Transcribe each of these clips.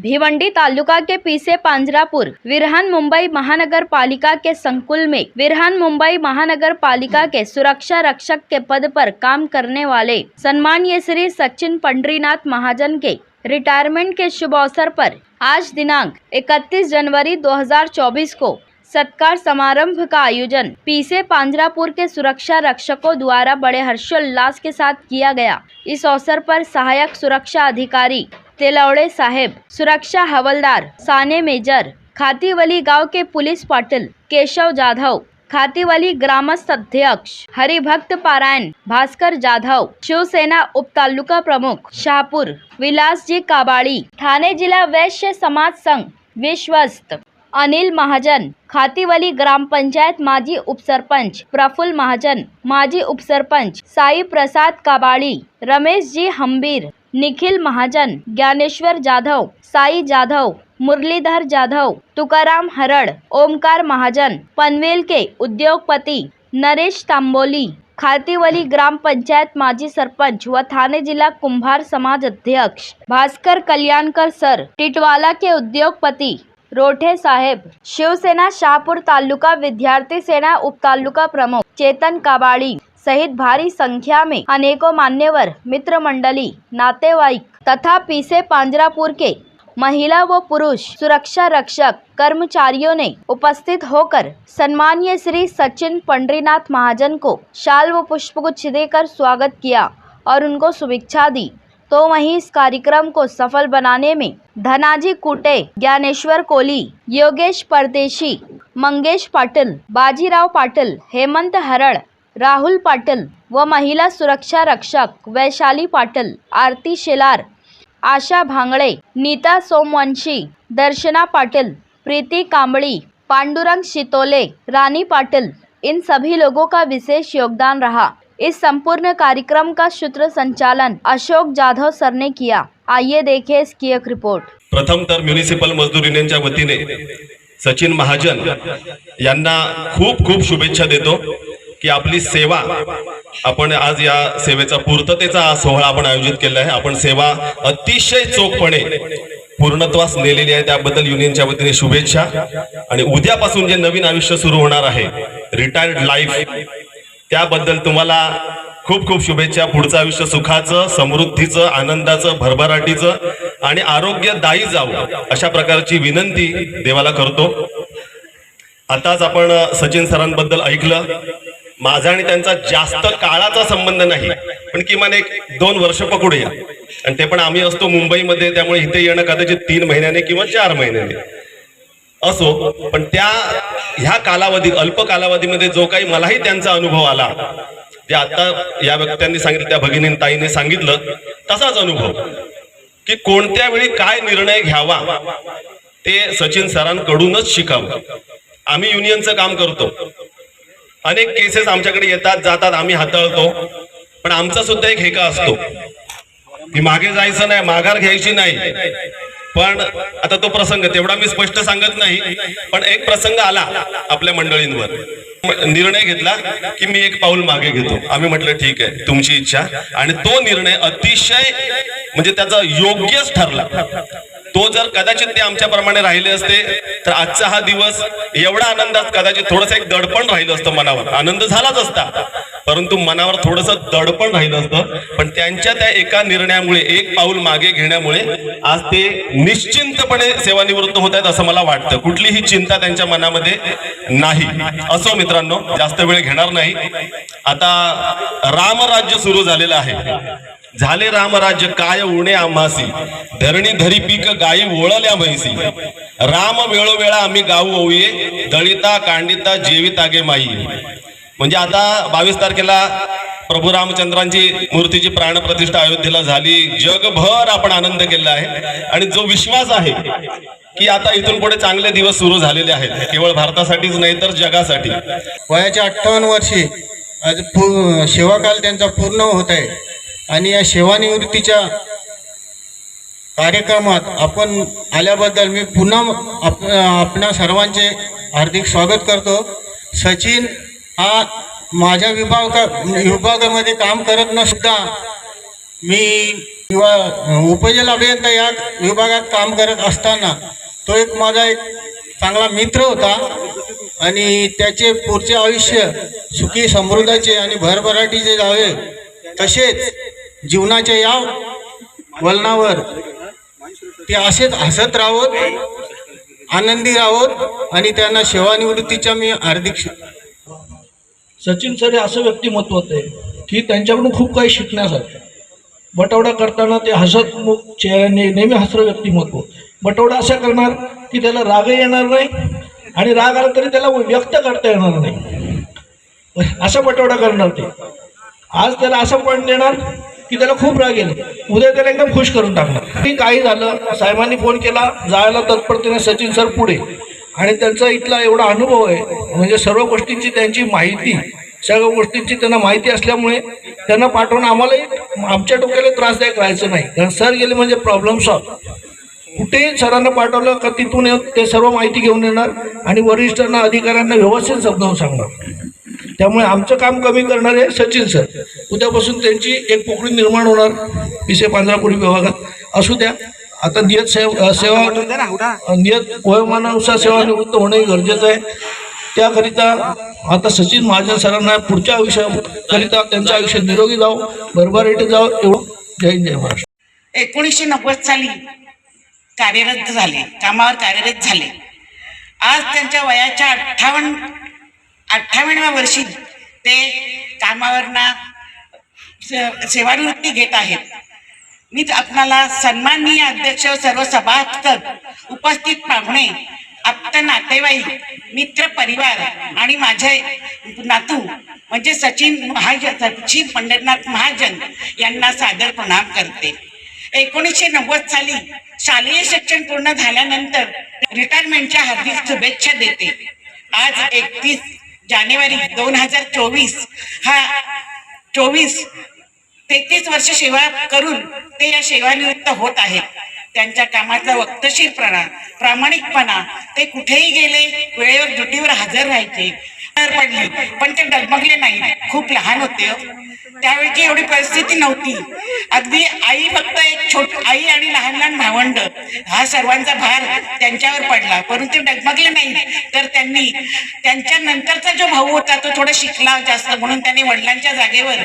भिवंडी तालुका के पीसे पांजरापुर विरहान मुंबई महानगर पालिका के संकुल में विरहान मुंबई महानगर पालिका के सुरक्षा रक्षक के पद पर काम करने वाले सम्मानीय श्री सचिन पंडरीनाथ महाजन के रिटायरमेंट के शुभ अवसर पर आज दिनांक 31 जनवरी 2024 को सत्कार समारंभ का आयोजन पीसे पांजरापुर के सुरक्षा रक्षकों द्वारा बड़े हर्षोल्लास के साथ किया गया। इस अवसर पर सहायक सुरक्षा अधिकारी तेलौड़े साहेब, सुरक्षा हवलदार साने मेजर, खातीवली गांव के पुलिस पाटिल केशव जाधव, खातीवली ग्रामस्थ अध्यक्ष हरिभक्त पारायण भास्कर जाधव, शिवसेना उप तालुका प्रमुख शाहपुर विलास जी काबाड़ी, ठाणे जिला वैश्य समाज संघ विश्वस्त अनिल महाजन, खातीवली ग्राम पंचायत माजी उपसरपंच प्रफुल्ल महाजन, माजी उपसरपंच साई प्रसाद काबाड़ी, रमेश जी हंबीर, निखिल महाजन, ज्ञानेश्वर जाधव, साई जाधव, मुरलीधर जाधव, तुकाराम हरड़, ओमकार महाजन, पनवेल के उद्योगपति नरेश तांबोली, खातीवली ग्राम पंचायत माजी सरपंच व थाने जिला कुंभार समाज अध्यक्ष भास्कर कल्याणकर सर, टिटवाला के उद्योगपति रोठे साहेब, शिवसेना शाहपुर तालुका विद्यार्थी सेना उप तालुका प्रमुख चेतन काबाड़ी सहित भारी संख्या में अनेकों मान्यवर, मित्र मंडली, नातेवाईक तथा पीसे पांजरापुर के महिला व पुरुष सुरक्षा रक्षक कर्मचारियों ने उपस्थित होकर सम्मानीय श्री सचिन पंडरीनाथ महाजन को शाल व पुष्पगुच्छ देकर स्वागत किया और उनको शुभेच्छा दी। तो वहीं इस कार्यक्रम को सफल बनाने में धनाजी कुटे, ज्ञानेश्वर कोली, योगेश परदेशी, मंगेश पाटिल, बाजीराव पाटिल, हेमंत हरड़, राहुल पाटिल व महिला सुरक्षा रक्षक वैशाली पाटिल, आरती शेलार, आशा भांगड़े, नीता सोमवंशी, दर्शना पाटिल, प्रीति कांबड़ी, पांडुरंग शितोले, रानी पाटिल, इन सभी लोगों का विशेष योगदान रहा। इस संपूर्ण कार्यक्रम का सूत्र संचालन अशोक जाधव सर ने किया। आइए देखें इसकी एक रिपोर्ट। प्रथम तर म्युनिसिपल मजदूर युनियनच्या वतीने सचिन महाजन यांना खूप खूप शुभेच्छा देतो की आपली सेवा आपण आज या सेवेचा पूर्ततेचा सोहळा आपण आयोजित केला आहे। आपण सेवा अतिशय चोखपणे पूर्णत्वास नेलेली आहे, त्याबद्दल युनियनच्या वतीने शुभेच्छा। आणि उद्यापासून जे नवीन आयुष्य सुरू होणार आहे रिटायर्ड लाईफ, त्याबद्दल तुम्हाला खूप खूप शुभेच्छा। पुढचं आयुष्य सुखाचं, समृद्धीचं, आनंदाचं, भरभराटीचं आणि आरोग्यदायी जावं अशा प्रकारची विनंती देवाला करतो। आताच आपण सचिन सरांबद्दल ऐकलं। माझा आणि त्यांचा जास्त काळाचा संबंध नाही, पण किमान 1-2 वर्ष पकडूया, आणि ते पण आम्ही असतो मुंबईमध्ये, त्यामुळे इथे येणं कदाचित 3 महिन्याने किंवा 4 महिन्याने असो। पण ह्या कालावधीत, अल्प कालावधीमध्ये जो काही मलाही त्यांचा अनुभव आला, जे आता या व्यक्तींनी सांगितलं, त्या भगिनी ताईने सांगितलं, तसाच अनुभव की कोणत्या वेळी काय निर्णय घ्यावा ते सचिन सरांकडूनच शिकावं। आम्ही युनियनचं काम करतो, अनेक केसेस आमच्याकडे येतात जातात, आम्ही हाताळतो, पण आमचा सुद्धा एक हेका असतो की मागे जायचं नाही, माघार घ्यायची नाही। पण आता तो प्रसंग तेवढा मी स्पष्ट सांगत नाही, पण एक प्रसंग आला आपल्या मंडळींवर, निर्णय घेतला की मी एक पाऊल मागे घेतो। आम्ही म्हटलं ठीक आहे, तुमची इच्छा, आणि तो निर्णय अतिशय म्हणजे त्याचा योग्यच ठरला। तो जर कदाचित ते आमच्याप्रमाणे राहिले असते तर आजचा हा दिवस एवढा आनंदात कदाचित थोडंसं एक दडपण राहिलं असतं मनावर। आनंद झालाच असता, परंतु मनावर थोडंसं दडपण राहिलं असतं। पण त्यांच्या त्या एका निर्णयामुळे, एक पाऊल मागे घेण्यामुळे आज ते निश्चिंतपणे सेवानिवृत्त होत आहेत असं मला वाटतं। कुठलीही चिंता त्यांच्या मनामध्ये नाही। असो मित्रांनो, जास्त वेळ घेणार नाही। आता रामराज्य सुरू झालेलं आहे। झाले रामराज्य काय उणे आम्हासी, धरणी धरी पीक गायी ओळल्या म्हैसी, राम वेळोवेळा आम्ही गाऊ ओये, दळिता कांडिता जेवितागे माई। म्हणजे आता 22 तारखेला प्रभू रामचंद्रांची मूर्तीची प्राणप्रतिष्ठा अयोध्येला झाली। जगभर आपण आनंद केला आहे, आणि जो विश्वास आहे की आता इथून पुढे चांगले दिवस सुरू झालेले आहेत, केवळ भारतासाठीच नाही तर जगासाठी। वयाच्या 58 वर्षी आज सेवाकाल त्यांचा पूर्ण होत आहे, आणि या सेवानिवृत्तीच्या कार्यक्रमात आपण आल्याबद्दल मी पुन्हा आपणा सर्वांचे हार्दिक स्वागत करतो। सचिन हा माझ्या विभागामध्ये काम करत न सुद्धा मी किंवा उपजल अभियंता या विभागात काम करत असताना तो एक माझा एक चांगला मित्र होता आणि त्याचे पुढचे आयुष्य सुखी समृद्धाचे आणि भरभराटीचे जावे, तसेच जीवनाच्या या वलनावर ते असेच हसत राहोत, आनंदी राहोत आणि त्यांना सेवानिवृत्तीच्या मी हार्दिक सचिन सर हे असं व्यक्तिमत्व होते की त्यांच्याकडून खूप काही शिकण्यासारखं. बटवडा करताना ते हसत चेहऱ्याने नेहमी हसरं व्यक्तिमत्व. बटवडा असा करणार की त्याला रागही येणार नाही आणि राग आला तरी त्याला व्यक्त करता येणार नाही, असा बटवडा करणार ते. आज त्याला असं पॉईंट देणार की त्याला खूप राग येईल, उद्या त्याला एकदम खुश करून टाकणार. काही झालं, साहेबांनी फोन केला, जायला तत्परतेने सचिन सर पुढे. आणि त्यांचा इथला एवढा अनुभव आहे, म्हणजे सर्व गोष्टींची त्यांची माहिती, सर्व गोष्टींची त्यांना माहिती असल्यामुळे त्यांना पाठवून आम्हालाही आमच्या डोक्याला त्रासदायक राहायचं नाही. कारण सर गेले म्हणजे प्रॉब्लेम सॉल्व. कुठेही सरांना पाठवलं का तिथून ते सर्व माहिती घेऊन येणार आणि वरिष्ठांना अधिकाऱ्यांना व्यवस्थित समजावून सांगणार. त्यामुळे आमचं काम कमी करणारे सचिन सर. उद्यापासून त्यांची एक पोकळी निर्माण होणार पिसे पांजरापुरी विभागात. असू द्या, आता नियत वयोमानानुसार सेवानिवृत्त होणे गरजेचं आहे. त्याकरिता आता सचिन महाजन सरांना पुढच्या आयुष्याकरिता त्यांचं आयुष्य निरोगी जावं, भरभराटीत जावं, एवढं. जय हिंद, जय महाराष्ट्र. 1990 साली कार्यरत झाले, कामावर कार्यरत झाले. आज त्यांच्या वयाच्या 58व्या वर्षी ते कामावरना सेवानिवृत्ती घेत आहेत. मी आपणाला सन्माननीय अध्यक्ष, सर्व सभासद, उपस्थित पाहुणे, आप्त नातेवाईक, मित्र परिवार आणि माझे नातू म्हणजे सचिन पंढरनाथ महाजन यांना सादर प्रणाम करते. 1990 साली शालेय शिक्षण पूर्ण झाल्यानंतर रिटायरमेंटच्या हार्दिक शुभेच्छा देते. आज 31 जानेवारी 2024 हा 33 वर्ष सेवा करून ते या सेवानिवृत्त होत आहेत. त्यांच्या कामाचा वक्तशीरपणा, प्रामाणिकपणा, ते कुठेही गेले वेळेवर ड्युटीवर हजर राहायचे. पडली पण ते डगमगले नाही. खूप लहान होते, त्यावेळची एवढी परिस्थिती नव्हती. अगदी आई, फक्त एक आई आणि लहान लहान भावंड, हा सर्वांचा भार त्यांच्यावर पडला, परंतु डगमगले नाही. तर त्यांनी त्यांच्या नंतरचा जो भाऊ होता तो थोडा शिकला जास्त, म्हणून त्यांनी वडिलांच्या जागेवर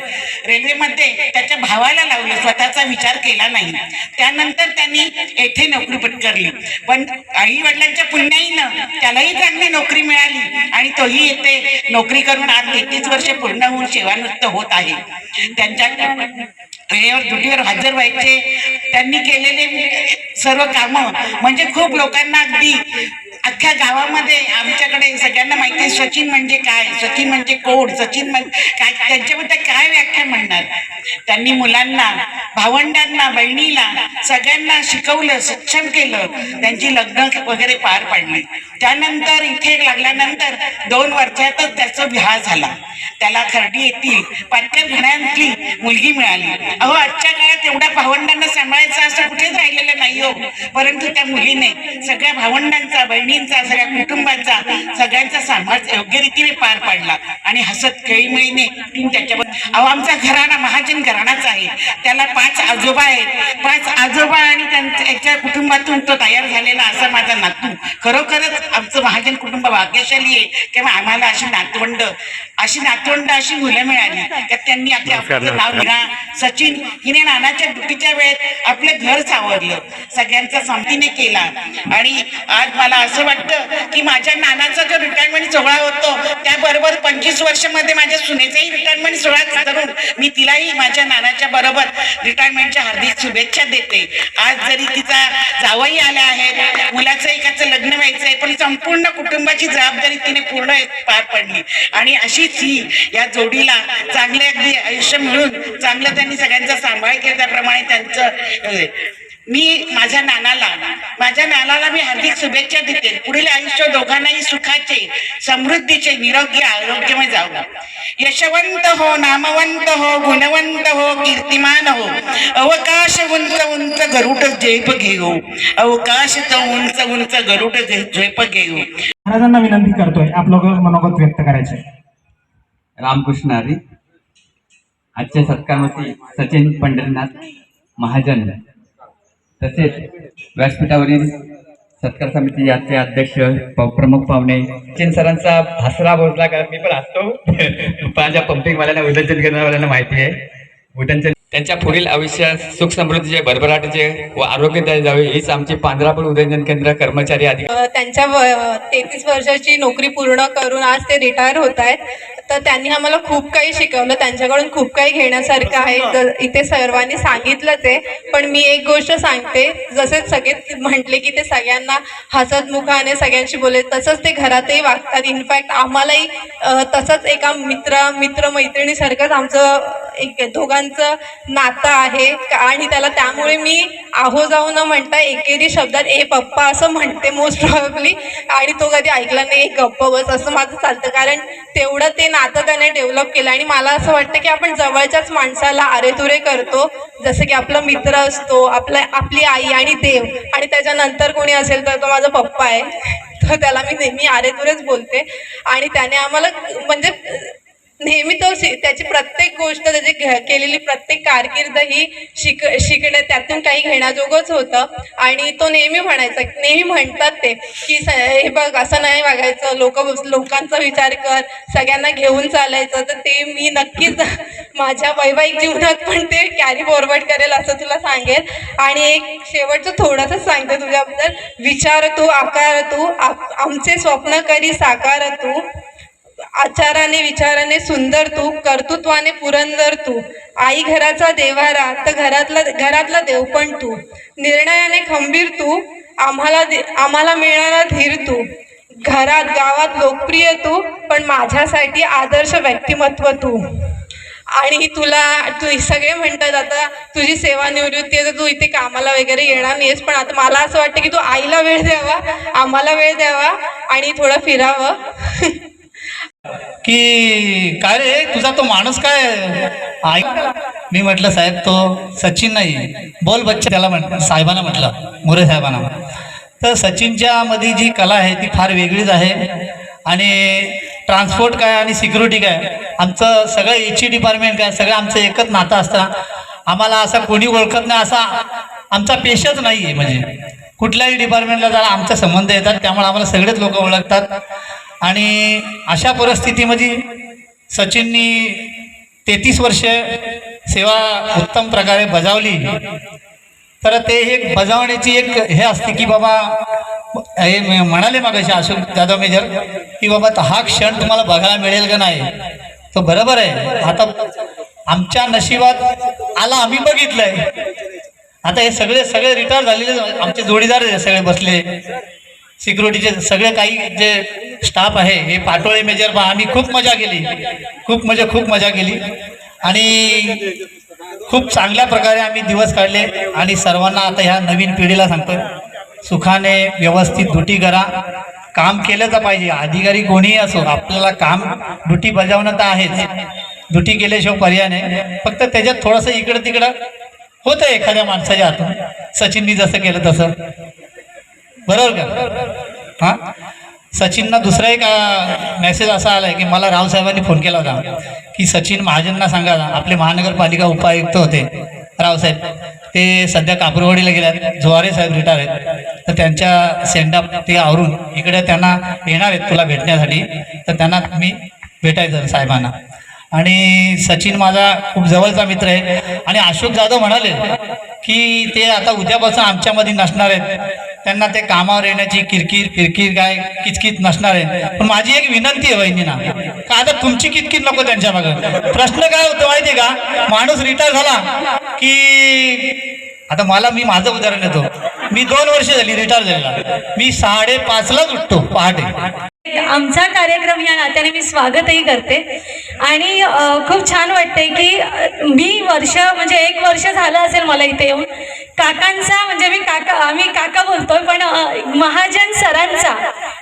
रेल्वेमध्ये त्याच्या भावाला लावलं, स्वतःचा विचार केला नाही. त्यानंतर त्यांनी येथे नोकरी पत्करली, पण आई वडिलांच्या पुण्याईनं त्यालाही चांगली नोकरी मिळाली आणि तोही येथे नोकरी करून आज 33 वर्ष पूर्ण होऊन सेवानिवृत्त होत आहे. त्यांच्या वेळेवर ड्युटीवर हजर व्हायचे. त्यांनी केलेले सर्व कामं म्हणजे खूप लोकांना, अगदी अख्ख्या गावामध्ये आमच्याकडे सगळ्यांना माहिती आहे सचिन म्हणजे काय, सचिन म्हणजे कोण, सचिन म्हणजे काय, त्यांच्याबद्दल काय व्याख्या म्हणणार. त्यांनी मुलांना, भावंडांना, बहिणीला सगळ्यांना शिकवलं, सक्षम केलं, त्यांची लग्न वगैरे पार पाडली. त्यानंतर इथे लागल्यानंतर 2 वर्षातच त्याचा विवाह झाला. त्याला खर्डी येथील पाटकर घराण्यातली मुलगी मिळाली. अहो, आजच्या काळात एवढ्या भावंडांना सांभाळायचं असं कुठेच राहिलेलं नाही हो, परंतु त्या मुलीने सगळ्या भावंडांचा, बहिणींचा, सगळ्या कुटुंबाचा, सगळ्यांचा सांभाळ योग्य रीतीने पार पाडला आणि हसत खेळीमेळीने त्याच्यावर. अहो, आमचा घराणा महाजन घराणाच आहे. त्याला 5 आजोबा आहेत. 5 आजोबा आणि त्यांच्या कुटुंबातून तो तयार झालेला असा माझा नातू. खरोखरच आमचं महाजन कुटुंब भाग्यशाली आहे किंवा आम्हाला अशी नातवंड, अशी मुलं मिळाली. त्यात त्यांनी आपलं नाव लिहा. सचिन हिने नानाच्या ड्युटीच्या वेळेत आपलं घर सावरलं, सगळ्यांचा संमतीने केला. आणि आज मला असं वाटतं की माझ्या नानाचा जो रिटायरमेंट सोहळा होतो त्याबरोबर 25 वर्षामध्ये माझ्या सुनेचाही रिटायरमेंट सोहळा करून मी तिलाही माझ्या नानाच्या बरोबर रिटायरमेंटच्या हार्दिक शुभेच्छा देते. आज जरी तिचा जावई आला आहे, मुलाचं एकाचं लग्न व्हायचंय, पण संपूर्ण कुटुंबाची जबाबदारी तिने पूर्ण पार पडली. आणि अशीच ही या जोडीला चांगले अगदी आयुष्य मिळून चांगलं त्यांनी सगळ्यांचा सांभाळ केला. त्याप्रमाणे त्यांचं मी माझ्या नानाला मी हार्दिक शुभेच्छा देते. पुढील आयुष्य दोघांनाही सुखाचे, समृद्धीचे, निरोगी, आरोग्यमय जावं. यशवंत हो, नामवंत हो, गुणवंत हो, कीर्तिमान हो. अवकाश उंच उंच गरुड झेप घेऊ, अवकाश उंच उंच गरुड झेप घेऊ. महाराजांना विनंती करतोय आपलं मनोगत व्यक्त करायचे. रामकृष्ण हरी. आजच्या सत्कारामध्ये सचिन पंढरनाथ महाजन तसेच व्यासपीठावरील सत्कार समिती याचे अध्यक्ष प्रमुख पाहुणे सचिन सरांचा हसरा बोलला का मी पण हसतो माझ्या पंपिंगवाल्यांना उदंचन करणाऱ्यावाल्यांना माहिती आहे. उदंचन त्यांच्या पुढील आयुष्यात सुख समृद्धीचे भरभराटीचे व आरोग्यदायी जावे हीच आमची पांढरापूर उदंचन केंद्र कर्मचारी अधिकारी त्यांच्या 33 वर्षाची नोकरी पूर्ण करून आज ते रिटायर होत आहेत. तर त्यांनी आम्हाला खूप काही शिकवलं, त्यांच्याकडून खूप काही घेण्यासारखं आहे. इथे सर्वांनी सांगितलंच आहे, पण मी एक गोष्ट सांगते, जसे सगळे म्हटले की ते सगळ्यांना हसतमुखाने सगळ्यांशी बोलले, तसंच ते घरातही वागतात. इनफॅक्ट आम्हालाही तसंच एका मित्रमैत्रिणीसारखंच आमचं एक दोघांचं नातं आहे. आणि त्याला त्यामुळे मी आहो जाऊ न म्हणता एकेरी शब्दात ए पप्पा असं म्हणते मोस्ट प्रॉब्ली. आणि तो कधी ऐकला नाही, एक गप्प बस असं माझं चालतं, कारण तेवढं ते नातं त्याने डेव्हलप केलं. आणि मला असं वाटतं की आपण जवळच्याच माणसाला अरेतुरे करतो, जसं की आपला मित्र असतो, आपली आई आणि देव, आणि त्याच्यानंतर कोणी असेल तर तो माझा पप्पा आहे. तर त्याला मी नेहमी अरेतुरेच बोलते. आणि त्याने आम्हाला म्हणजे नेहमी तो त्याची प्रत्येक गोष्ट, त्याची केलेली प्रत्येक कारकीर्द ही शिकणे त्यातून काही घेण्याजोगंच होतं. आणि तो नेहमी म्हणतात ते की हे बघ असं नाही वागायचं, लोकांचा विचार कर, सगळ्यांना घेऊन चालायचं. तर ते मी नक्कीच माझ्या वैवाहिक जीवनात पण ते कॅरी फॉरवर्ड करेल असं तुला सांगेल. आणि एक शेवटचं थोडंसं सांगते तुझ्याबद्दल, विचार तू आकार तू, आमचे स्वप्न करी साकार तू, आचाराने विचाराने सुंदर तू, कर्तृत्वाने पुरंदर तू, आई घराचा देवारा तर घरातला देव पण तू, निर्णयाने खंबीर तू, आम्हाला मिळणारा धीर तू, घरात गावात लोकप्रिय तू, पण माझ्यासाठी आदर्श व्यक्तिमत्व तू. आणि तू सगळे म्हणतात आता तुझी सेवानिवृत्ती आहे तर तू इथे कामाला वगैरे येणार नाहीस, पण आता मला असं वाटतं की तू आईला वेळ द्यावा, आम्हाला वेळ द्यावा आणि थोडं फिरावं. की काय रे तुझा तो माणूस काय आई. मी म्हटलं साहेब तो सचिन नाही, बोल बच्चा त्याला म्हटलं, साहेबांना म्हटलं, मोरे साहेबांना. तर सचिनच्या मध्ये जी कला आहे ती फार वेगळीच आहे. आणि ट्रान्सपोर्ट काय आणि सिक्युरिटी काय, आमचं सगळं HE डिपार्टमेंट काय, सगळं आमचं एकच नातं असतं. आम्हाला असं कोणी ओळखत नाही असा आमचा पेशच नाही आहे. म्हणजे कुठल्याही डिपार्टमेंटला जरा आमचे संबंध येतात, त्यामुळे आम्हाला सगळेच लोक ओळखतात. आणि अशा परिस्थितीमध्ये सचिननी 33 वर्षे सेवा उत्तम प्रकारे बजावली. तर ते एक बजावण्याची एक हे असते की बाबा हे म्हणाले मागाशी अशोक जाधव मेजर की बाबा हा क्षण तुम्हाला बघायला मिळेल का नाही. तो बरोबर आहे, आता आमच्या नशिबात आला, आम्ही बघितलंय. आता हे सगळे रिटायर झालेले आमचे जोडीदार सगळे बसले, सिक्युरिटीचे सगळे काही जे स्टाफ आहे हे पाटोळे मेजर आम्ही खूप मजा केली, खूप मजा केली. आणि खूप चांगल्या प्रकारे आम्ही दिवस काढले. आणि सर्वांना आता ह्या नवीन पिढीला सांगतो, सुखाने व्यवस्थित ड्युटी करा, काम केलं तर पाहिजे. अधिकारी कोणीही असो, आपल्याला काम ड्युटी बजावणं तर आहेच, ड्युटी केल्याशिवाय पर्याय नाही. फक्त त्याच्यात थोडंसं इकडं तिकडं होतं एखाद्या माणसाच्या हातून, सचिननी जसं केलं तसं, बरोबर का. हां, सचिनना दुसरा एक मेसेज असा आला आहे की मला रावसाहेबांनी फोन केला होता की सचिन महाजनना सांगा, आपले महानगरपालिका उपायुक्त होते रावसाहेब, ते सध्या कापरवाडीला गेल्यात, जोहारे साहेब रिटायर आहेत, तर त्यांच्या सेंडअप ते आवरून इकडे त्यांना येणार आहेत तुला भेटण्यासाठी, तर त्यांना मी भेटायचं साहेबांना. आणि सचिन माझा खूप जवळचा मित्र आहे. आणि अशोक जाधव म्हणाले की ते आता उद्यापासून आमच्यामध्ये नसणार आहेत, त्यांना ते कामावर येण्याची किरकिर काय किचकिच नसणार आहे. पण माझी एक विनंती आहे वहिनींना, का आता तुमची किचकिच नको त्यांच्या मागं. प्रश्न काय होतं माहिती आहे का, माणूस रिटायर झाला की आता मी माझं उदाहरण देतो, मी 2 वर्ष झाली रिटायर झालेला, मी 5:30लाच उठतो पहाटे. आमचा कार्यक्रम या नात्याने मी स्वागतही करते. आणि खूप छान वाटते की मी म्हणजे 1 वर्ष झालं असेल मला इथे येऊन. काकांचा म्हणजे आम्ही काका बोलतोय, पण महाजन सरांचा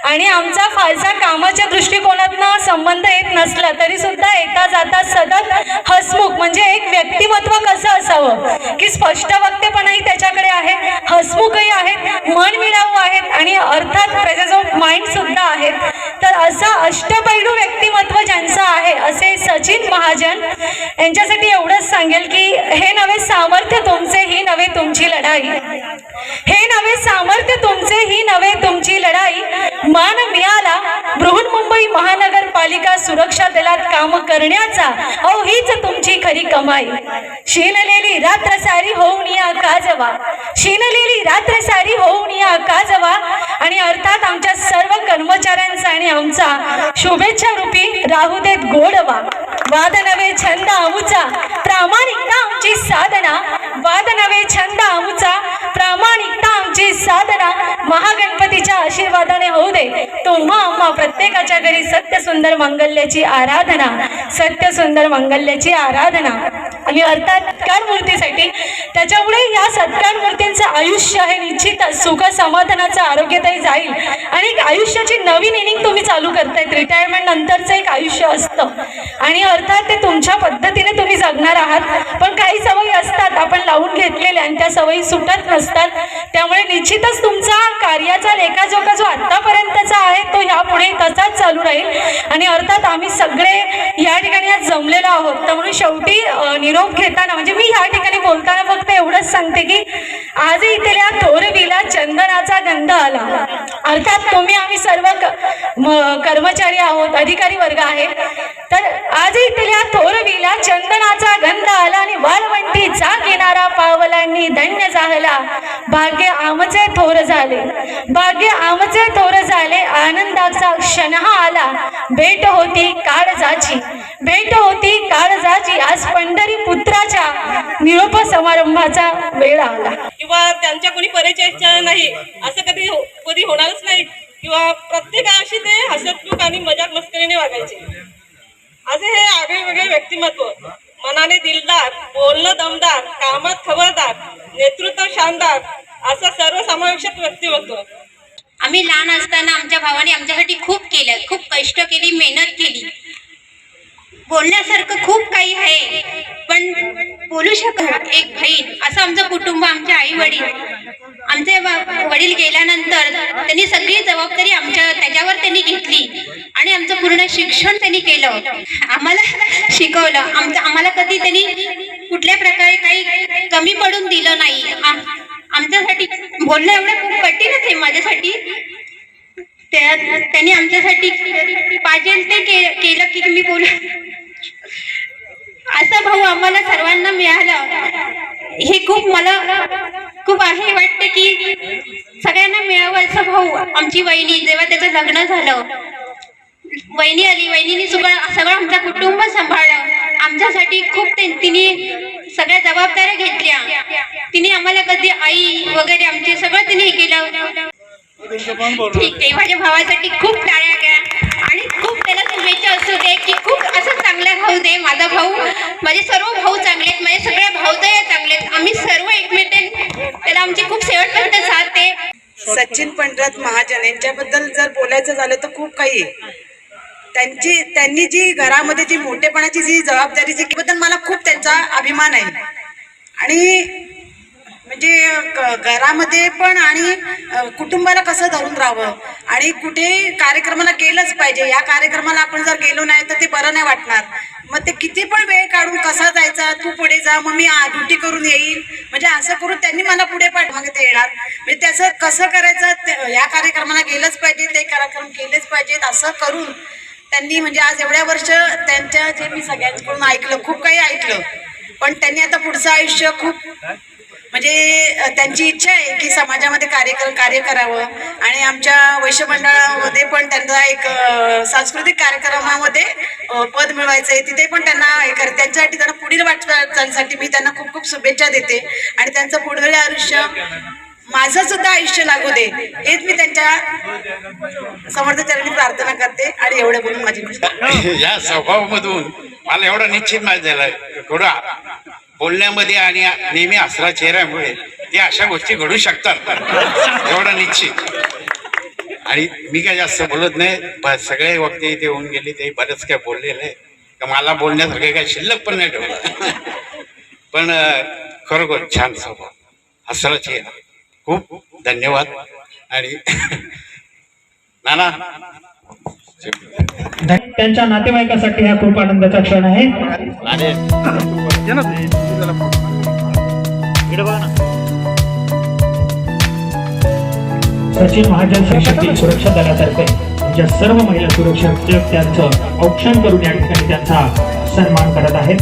आणि आमचा फारसा कामाच्या दृष्टिकोनातनं संबंध येत नसला तरी सुद्धा येता जाता सतत हसमुख, म्हणजे एक व्यक्तिमत्व कसं असावं की स्पष्ट वक्तेपणाही त्याच्याकडे आहे, हसमुखही आहेत, मन मिळावू आहेत आणि अर्थात त्याच्याजवळ माइंड सुद्धा आहेत. तर असं अष्टपैलू व्यक्तिमत्व ज्यांचं आहे असे सचिन महाजन यांच्यासाठी एवढंच सांगेल की हे नवे सामर्थ्य तुमचे, ही नवे तुमची लढाई, हे नवे सामर्थ्य तुमचे, ही नवे तुमची लढाई, मान मिळाला बृहन्मुंबई महानगरपालिका सुरक्षा दलात काम करण्याचा, अहो हीच तुमची खरी कमाई. शिनलेली रात्र सारी होऊन या काजवा, शिनलेली रात्र सारी होऊन या काजवा. आणि अर्थात आमच्या सर्व कर्मचाऱ्यांचा आणि आमचा शुभेच्छा रूपी राहू देत गोडवा. वाद नवे छंद आमुचा, प्रामाणिकता आमची साधना, वाद नवे छंद आमुचा, प्रामाणिकता आमची साधना. महागणपतीच्या आशीर्वादाने होऊ दे तुम्हा आम्हा प्रत्येकाच्या घरी सत्य सुंदर मंगल्याची आराधना, सत्य सुंदर मंगल्याची आराधना. आणि अर्थात सत्कार मूर्तीसाठी त्याच्यामुळे या सत्कार मूर्तींचं आयुष्य हे निश्चितच सुख समाधानाचं आरोग्यदायी जाईल आणि एक आयुष्याची नवीन इनिंग तुम्ही चालू करतायत. रिटायरमेंट नंतरचं एक आयुष्य असतं आणि अर्थात ते तुमच्या पद्धतीने तुम्ही जगणार आहात. पण काही सवयी असतात आपण लावून घेतलेल्या आणि त्या सवयी सुटत नसतात. त्यामुळे निश्चितच तुमचा कार्याचा लेखाजोखा जो आतापर्यंतचा आहे तो ह्यापुढे तसाच चालू राहील. आणि अर्थात आम्ही सगळे या ठिकाणी आज जमलेलो आहोत. तर म्हणून शेवटी निरोप घेताना म्हणजे मी ह्या ठिकाणी बोलताना फक्त एवढंच सांगते की आज इथल्या थोरवीला चंदनाचा गंध आला. अर्थात तुम्ही आम्ही सर्व कर्मचारी आहोत, अधिकारी वर्ग आहे. तर आज इथल्या थोरवीला चंदनाचा गंध आला आणि वाळवंटीचा किनारा पावलांनी धन्य झाला. भाग्य आमचे थोर झाले, भाग्य आमचे थोर झाले, आनंदाचा क्षण हा आला. भेट होती काळजाची, भेट होती काळजाची, आज पंढरी पुत्राच्या निरोप समारंभाचा वेळ आला. किंवा त्यांच्या कोणी परिचयाच्या नाही असं कधी होणारच नाही. किंवा प्रत्येकाशी ते हसतमुख आणि मजाक मस्करीने वागायचे. असे हे आगळे वेगळे व्यक्तिमत्व, मनाने दिलदार, बोलणं दमदार, कामात खबरदार, नेतृत्व शानदार, असं सर्वसमावेशक व्यक्तिमत्व. आम्ही लहान असताना आमच्या भावाने आमच्यासाठी खूप केलं, खूप कष्ट केली, मेहनत केली. बोलण्यासारखं खूप काही आहे पण बोलू शकत एक बहीण असं आमचं कुटुंब, आमचे आई वडील. आमचे वडील गेल्यानंतर त्यांनी सगळी जबाबदारी त्याच्यावर त्यांनी घेतली आणि आमचं पूर्ण शिक्षण त्यांनी केलं, आम्हाला शिकवलं. आम्हाला कधी त्यांनी कुठल्या प्रकारे काही कमी पडून दिलं नाही. आमच्यासाठी बोलणं एवढं खूप कठीणच आहे माझ्यासाठी. त्यांनी आमच्यासाठी पाहिजे ते केलं की मी बोल. असा भाऊ आम्हाला सर्वांना मिळाला हे खूप मला खूप आहे वाटतं की सगळ्यांना मिळावं असं भाऊ. आमची वहिनी जेव्हा त्याचं लग्न झालं, वहिनी आली, वहिनीने सगळं आमचं कुटुंब सांभाळलं. आमच्यासाठी खूप तिने सगळ्या जबाबदाऱ्या घेतल्या. तिने आम्हाला कधी आई वगैरे आमचे सगळं तिने केलं. ठीक आहे, माझ्या भावासाठी खूप टाळ्या घ्या आणि खूप त्याला शुभेच्छा असू दे की खूप असं चांगला भाऊ दे. माझा भाऊ, माझे सर्व भाऊ चांगले आहेत, माझे सगळ्या भाऊदया चांगले आहेत. आम्ही सर्व एकमेकांना त्याला आमची खूप शेवटपर्यंत साथ आहे. सचिन पंडित महाजन यांच्याबद्दल जर बोलायचं झालं तर खूप काही आहे. त्यांनी जी घरामध्ये जी मोठेपणाची जी जबाबदारीची बद्दल मला खूप त्यांचा अभिमान आहे. आणि म्हणजे घरामध्ये पण आणि कुटुंबाला कसं धरून राहावं आणि कुठे कार्यक्रमाला गेलंच पाहिजे. या कार्यक्रमाला आपण जर गेलो नाही तर ते बरं नाही वाटणार. मग ते किती पण वेळ काढून कसा जायचा, तू पुढे जा मग मी ड्युटी करून येईल, म्हणजे असं करून त्यांनी मला पुढे मग ते येणार. म्हणजे त्याचं कसं करायचं, या कार्यक्रमाला गेलंच पाहिजे, ते कार्यक्रम केलेच पाहिजेत असं करून त्यांनी म्हणजे आज एवढ्या वर्ष त्यांच्या जे मी सगळ्यांकडून ऐकलं, खूप काही ऐकलं. पण त्यांनी आता पुढचं आयुष्य खूप म्हणजे त्यांची इच्छा आहे की समाजामध्ये कार्य करावं. आणि आमच्या वैश्य मंडळामध्ये पण त्यांना एक सांस्कृतिक कार्यक्रमामध्ये पद मिळवायचं आहे, तिथे पण त्यांना हे त्यांच्यासाठी त्यांना पुढील वाटचालीसाठी मी त्यांना खूप खूप शुभेच्छा देते. आणि त्यांचं पुढील आयुष्य माझं सुद्धा आयुष्य लागू दे हेच मी त्यांच्या समर्थांनी प्रार्थना करते. आणि एवढं बोलून माझी या स्वभावामधून मला एवढा निश्चित माहिती झाला, थोडा बोलण्यामध्ये आणि नेहमी हसरा चेहऱ्यामुळे या अशा गोष्टी घडू शकतात एवढा निश्चित. आणि मी काय जास्त बोलत नाही, सगळे वक्ते इथे होऊन गेले, ते बरेच काय बोललेलं आहे का मला बोलण्यासारखे काय शिल्लक पण नाही ठेवलं. पण खरोखर छान स्वभाव, हसरा चेहरा, खूप धन्यवाद. आणि नाना त्यांच्या नातेवाईकासाठी हा खूप आनंदाचा क्षण आहे. सचिन महाजन शक्ती सुरक्षा दलातर्फे ज्या सर्व महिला सुरक्षक त्यांचं औक्षण करून या ठिकाणी त्यांचा सन्मान करत आहेत.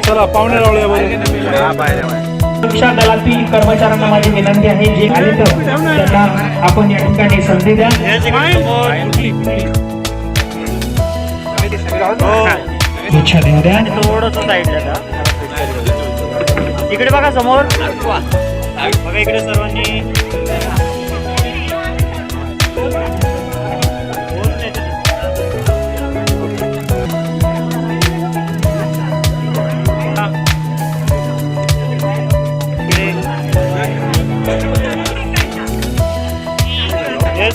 चला पाहुणे सुरक्षा दलातील कर्मचाऱ्यांना माझी विनंती आहे, जे आले तर त्यांना आपण या ठिकाणी संधी द्या. इच्छा देऊ द्या. इकडे बघा समोर बघा, इकडे सर्वांनी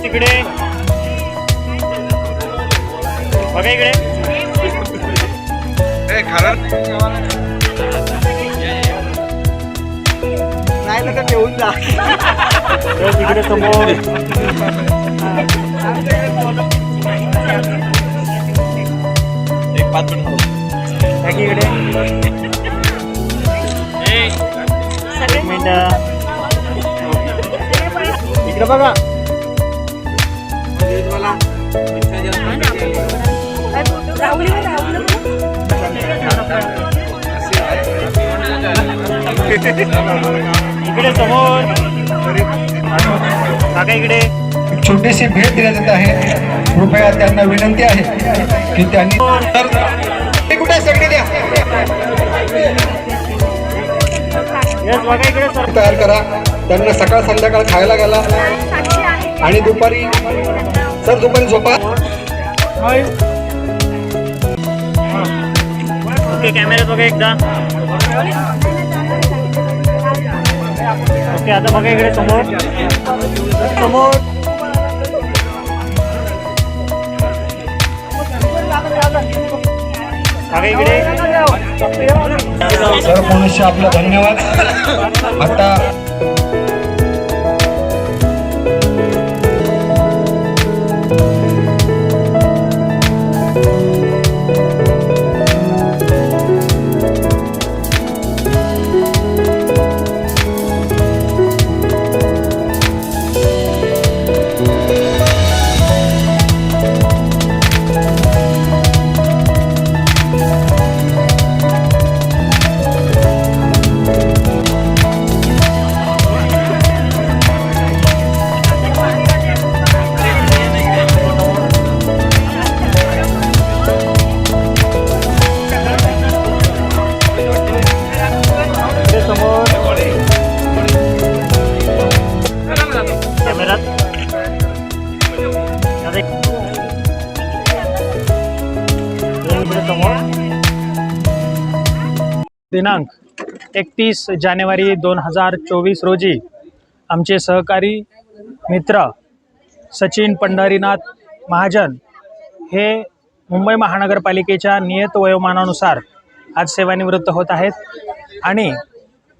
तिकडे बघा, इकडे येऊन जा. इकडे समोर इकडे इकडे बघा. इकडे समोर काका, इकडे छोटीशी भेट देण्यात येत आहे. कृपया त्यांना विनंती आहे की त्यांनी कुठे सगळे द्या बघा, इकडे तयार करा. त्यांना सकाळ संध्याकाळ खायला घाला आणि दुपारी दुपारी झोपा. ओके, कॅमेऱ्यात बघा एकदा. ओके, आता बघा इकडे समोर समोर बघा, इकडे सर पुनश्च आपला धन्यवाद. आता दिनांक 31 जानेवारी 2024 रोजी आमचे सहकारी मित्र सचिन पंढरीनाथ महाजन हे मुंबई महानगरपालिकेच्या नियत वयोमानानुसार आज सेवानिवृत्त होत आहेत. आणि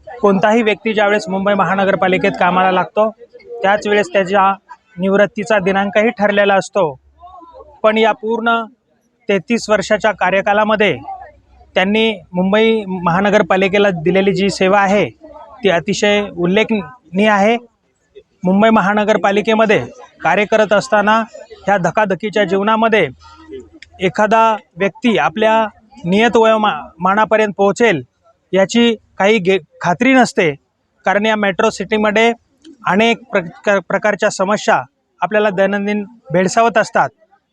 कोणताही व्यक्ती ज्यावेळेस मुंबई महानगरपालिकेत कामाला लागतो त्याच वेळेस त्याच्या निवृत्तीचा दिनांकही ठरलेला असतो. पण या पूर्ण 33 वर्षाच्या कार्यकालामध्ये त्यांनी मुंबई महानगरपालिकेला दिलेली जी सेवा आहे ती अतिशय उल्लेखनीय आहे. मुंबई महानगरपालिकेमध्ये कार्य करत असताना ह्या धकाधकीच्या जीवनामध्ये एखादा व्यक्ती आपल्या नियत वयोमानापर्यंत पोहोचेल याची काही खात्री नसते. कारण या मेट्रो सिटीमध्ये अनेक प्रकारच्या समस्या आपल्याला दैनंदिन भेडसावत असतात.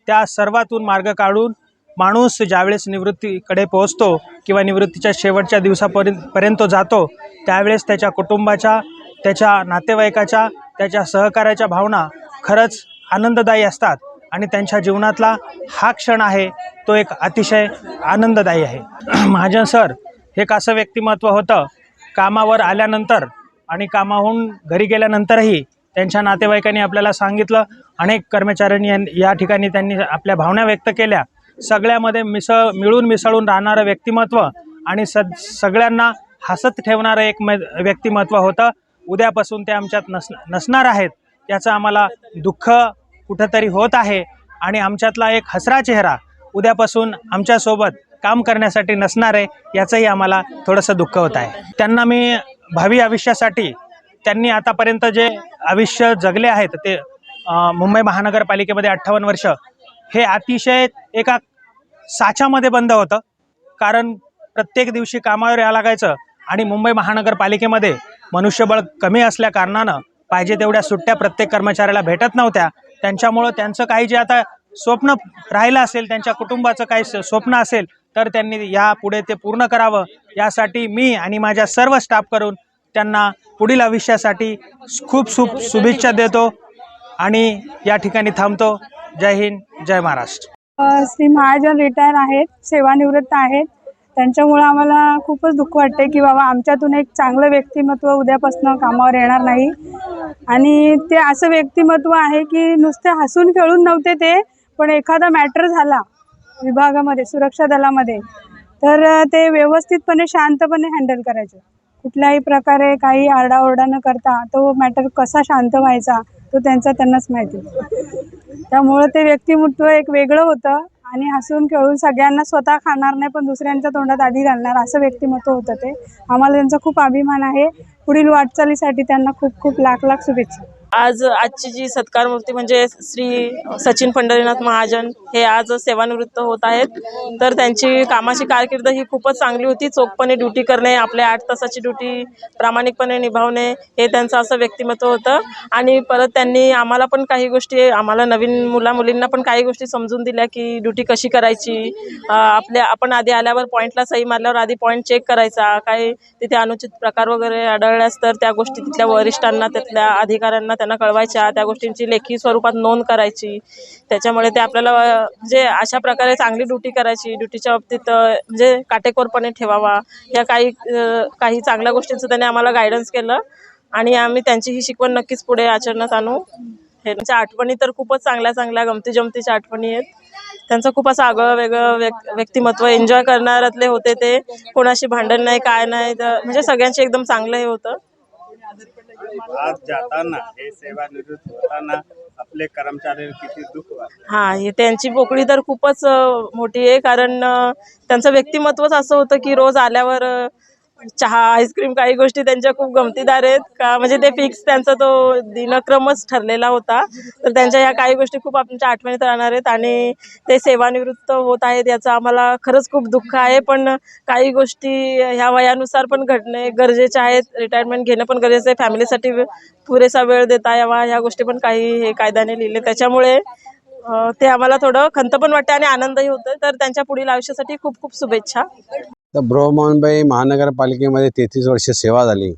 त्या सर्वातून मार्ग काढून माणूस ज्यावेळेस निवृत्तीकडे पोहोचतो किंवा निवृत्तीच्या शेवटच्या दिवसापर्यंत जातो त्यावेळेस त्याच्या कुटुंबाच्या, त्याच्या नातेवाईकाच्या, त्याच्या सहकार्याच्या भावना खरंच आनंददायी असतात. आणि त्यांच्या जीवनातला हा क्षण आहे तो एक अतिशय आनंददायी आहे. महाजन सर हे एक असं व्यक्तिमत्व होतं, कामावर आल्यानंतर आणि कामाहून घरी गेल्यानंतरही त्यांच्या नातेवाईकांनी आपल्याला सांगितलं, अनेक कर्मचाऱ्यांनी या ठिकाणी त्यांनी आपल्या भावना व्यक्त केल्या. सगळ्यामध्ये मिळून मिसळून राहणारं व्यक्तिमत्व आणि सगळ्यांना हसत ठेवणारं एक व्यक्तिमत्व होतं. उद्यापासून ते आमच्यात नसणार आहेत याचं आम्हाला दुःख कुठंतरी होत आहे आणि आमच्यातला एक हसरा चेहरा उद्यापासून आमच्यासोबत काम करण्यासाठी नसणार आहे याचंही आम्हाला थोडंसं दुःख होत आहे. त्यांना मी भावी आयुष्यासाठी त्यांनी आतापर्यंत जे आयुष्य जगले आहेत ते मुंबई महानगरपालिकेमध्ये 58 वर्ष हे अतिशय एका साच्यामध्ये बंद होतं. कारण प्रत्येक दिवशी कामावर यावं लागायचं आणि मुंबई महानगरपालिकेमध्ये मनुष्यबळ कमी असल्या कारणानं पाहिजे तेवढ्या सुट्ट्या प्रत्येक कर्मचाऱ्याला भेटत नव्हत्या. त्यांच्यामुळं त्यांचं काही जे आता स्वप्न राहिलं असेल, त्यांच्या कुटुंबाचं काही स्वप्न असेल तर त्यांनी यापुढे ते पूर्ण करावं यासाठी मी आणि माझ्या सर्व स्टाफ करून त्यांना पुढील आयुष्यासाठी खूप शुभेच्छा देतो आणि या ठिकाणी थांबतो. जय हिंद, जय महाराष्ट्र. श्री महाजन रिटायर आहेत, सेवानिवृत्त आहेत. त्यांच्यामुळे आम्हाला खूपच दुःख वाटते की बाबा आमच्यातून एक चांगलं व्यक्तिमत्व उद्यापासून कामावर येणार नाही. आणि ते असं व्यक्तिमत्व आहे की नुसते हसून खेळून नव्हते ते, पण एखादा मॅटर झाला विभागामध्ये, सुरक्षा दलामध्ये, तर ते व्यवस्थितपणे शांतपणे हँडल करायचे. कुठल्याही प्रकारे काही आरडाओरडा न करता तो मॅटर कसा शांत व्हायचा तो त्यांनाच माहिती. त्यामुळं ते व्यक्तिमत्व एक वेगळं होतं आणि हसून खेळून सगळ्यांना स्वतः खाणार नाही पण दुसऱ्यांच्या तोंडात आधी घालणार असं व्यक्तिमत्व होतं ते. आम्हाला त्यांचा खूप अभिमान आहे. पुढील वाटचालीसाठी त्यांना खूप खूप लाख शुभेच्छा. आजची जी सत्कार मूर्ती म्हणजे श्री सचिन पंढरीनाथ महाजन हे आज सेवानिवृत्त होत आहेत. तर त्यांची कामाची कारकीर्द ही खूपच चांगली होती. चोखपणे ड्युटी करणे, आपल्या 8 तासाची ड्युटी प्रामाणिकपणे निभावणे हे त्यांचं असं व्यक्तिमत्व होतं. आणि परत त्यांनी आम्हाला पण काही गोष्टी, आम्हाला नवीन मुलींना पण काही गोष्टी समजून दिल्या की ड्युटी कशी करायची. आपण आधी आल्यावर पॉईंटला सही मारल्यावर आधी पॉईंट चेक करायचा, काही तिथे अनुचित प्रकार वगैरे आढळल्यास तर त्या गोष्टी तिथल्या वरिष्ठांना, तिथल्या अधिकाऱ्यांना त्यांना कळवायच्या, त्या गोष्टींची लेखी स्वरूपात नोंद करायची. त्याच्यामुळे ते आपल्याला म्हणजे अशा प्रकारे चांगली ड्युटी करायची, ड्युटीच्या बाबतीत म्हणजे काटेकोरपणे ठेवावा, या काही चांगल्या गोष्टींचं त्यांनी आम्हाला गायडन्स केलं आणि आम्ही त्यांची ही शिकवण नक्कीच पुढे आचरणात आणू. त्यांच्या आठवणी तर खूपच चांगल्या गमतीजमतीच्या आठवणी आहेत. त्यांचं खूप असं आगळं वेगळं व्यक्तिमत्व, एन्जॉय करणाऱ्यातले होते ते. कोणाशी भांडण नाही, काय नाही, म्हणजे सगळ्यांशी एकदम चांगलं हे होतं. आज जाताना हे सेवानिवृत्त होताना आपले कर्मचारी किती दुःख वाटतं. हा, त्यांची पोकळी तर खूपच मोठी आहे. कारण त्यांचं व्यक्तिमत्वच असं होतं की रोज आल्यावर चहा, आईस्क्रीम, काही गोष्टी त्यांच्या खूप गमतीदार आहेत का, म्हणजे ते फिक्स त्यांचा तो दिनक्रमच ठरलेला होता. तर त्यांच्या ह्या काही गोष्टी खूप आमच्या आठवणीत राहणार आहेत आणि ते सेवानिवृत्त होत आहेत याचं आम्हाला खरंच खूप दुःख आहे. पण काही गोष्टी ह्या वयानुसार पण घडणे गरजेचे आहेत. रिटायरमेंट घेणं पण गरजेचं आहे. फॅमिलीसाठी पुरेसा वेळ देता यावा, ह्या गोष्टी पण काही हे कायद्याने लिहिले. त्याच्यामुळे ते आम्हाला थोडं खंत पण वाटते आणि आनंदही होतं. तर त्यांच्या पुढील आयुष्यासाठी खूप खूप शुभेच्छा. तर बृहन्मुंबई महानगरपालिकेमध्ये 33 वर्ष सेवा झाली.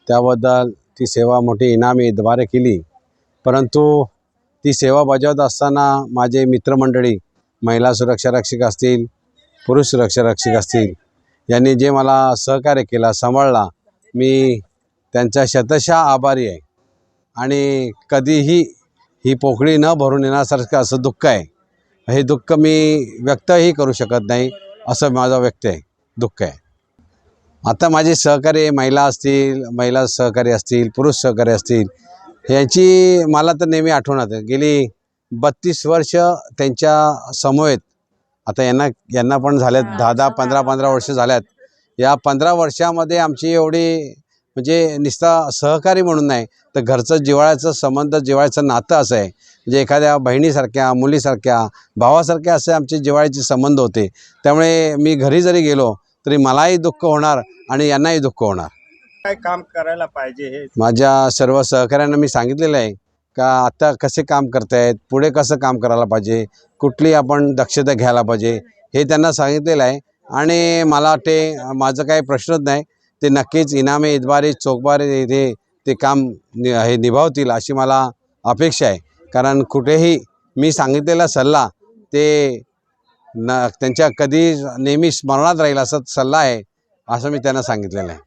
त्याबद्दल ती सेवा मोठी इनामीद्वारे केली. परंतु ती सेवा बजावत असताना माझे मित्रमंडळी, महिला सुरक्षा रक्षक असतील, पुरुष सुरक्षा रक्षक असतील, यांनी जे मला सहकार्य केला, सांभाळला, मी त्यांचा शतशः आभारी आहे. आणि कधीही ही पोकळी न भरून येण्यासारखं असं दुःख आहे. हे दुःख मी व्यक्तही करू शकत नाही, असं माझं दुःख आहे. आता माझे सहकारी महिला सहकारी असतील, पुरुष सहकारी असतील, यांची मला तर नेहमी आठवण येते. गेली 32 वर्ष त्यांच्या समवेत, आता यांना पण झाल्यात 10-15 वर्ष झाल्यात. या 15 वर्षामध्ये आमची एवढी म्हणजे नुसता सहकारी म्हणून नाही तर घरचं जिव्हाळ्याचं संबंध, जिव्हाळ्याचं नातं असं आहे. म्हणजे एखाद्या बहिणीसारख्या, मुलीसारख्या, भावासारख्या असे आमचे जिव्हाळ्याचे संबंध होते. त्यामुळे मी घरी जरी गेलो तरी मलाही दुःख होणार आणि यांनाही दुःख होणार. काय काम करायला पाहिजे हे माझ्या सर्व सहकाऱ्यांना मी सांगितलेलं आहे का आता कसे काम करतायत, पुढे कसं काम करायला पाहिजे, कुठली आपण दक्षता घ्यायला पाहिजे, हे त्यांना सांगितलेलं आहे. आणि मला वाटते माझं काही प्रश्नच नाही, ते नक्कीच इनामीद्वारे चोखबारे ते काम हे निभावतील अशी मला अपेक्षा आहे. कारण कुठेही मी सांगितलेला सल्ला ते त्यांच्या कधी नेहमी स्मरणात राहील असा सल्ला आहे, असं मी त्यांना सांगितलेलं आहे.